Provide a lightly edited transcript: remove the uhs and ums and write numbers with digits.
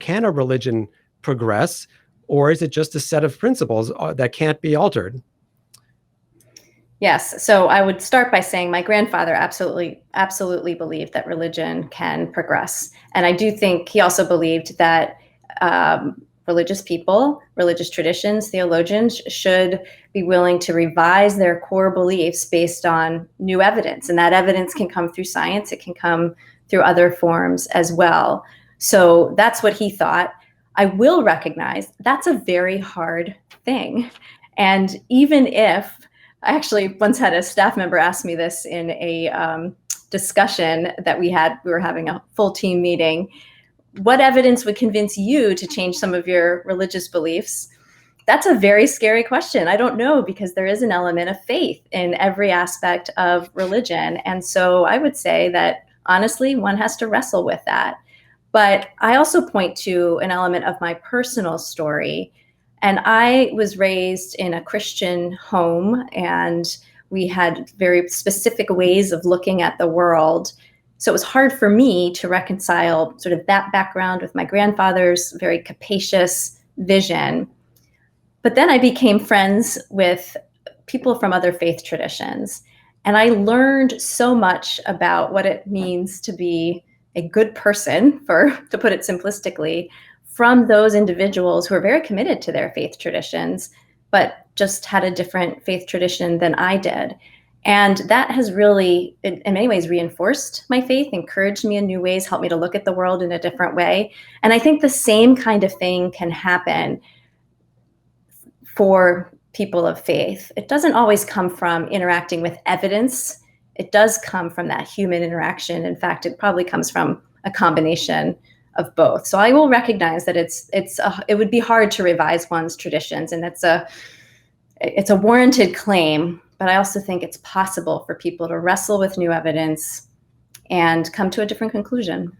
can a religion progress, or is it just a set of principles that can't be altered? Yes. So I would start by saying my grandfather absolutely believed that religion can progress. And I do think he also believed that religious people, religious traditions, theologians should be willing to revise their core beliefs based on new evidence. And that evidence can come through science. It can come through other forms as well. So that's what he thought. I will recognize that's a very hard thing. And even if I actually once had a staff member ask me this in a discussion that we were having a full team meeting. What evidence would convince you to change some of your religious beliefs? That's a very scary question. I don't know, because there is an element of faith in every aspect of religion. And so I would say that honestly, one has to wrestle with that. But I also point to an element of my personal story. And I was raised in a Christian home, and we had very specific ways of looking at the world. So it was hard for me to reconcile sort of that background with my grandfather's very capacious vision. But then I became friends with people from other faith traditions. And I learned so much about what it means to be a good person, to put it simplistically, from those individuals who are very committed to their faith traditions, but just had a different faith tradition than I did. And that has really, in many ways, reinforced my faith, encouraged me in new ways, helped me to look at the world in a different way. And I think the same kind of thing can happen for people of faith. It doesn't always come from interacting with evidence. It does come from that human interaction. In fact, it probably comes from a combination of both. So I will recognize that it would be hard to revise one's traditions, and it's a warranted claim. But I also think it's possible for people to wrestle with new evidence and come to a different conclusion.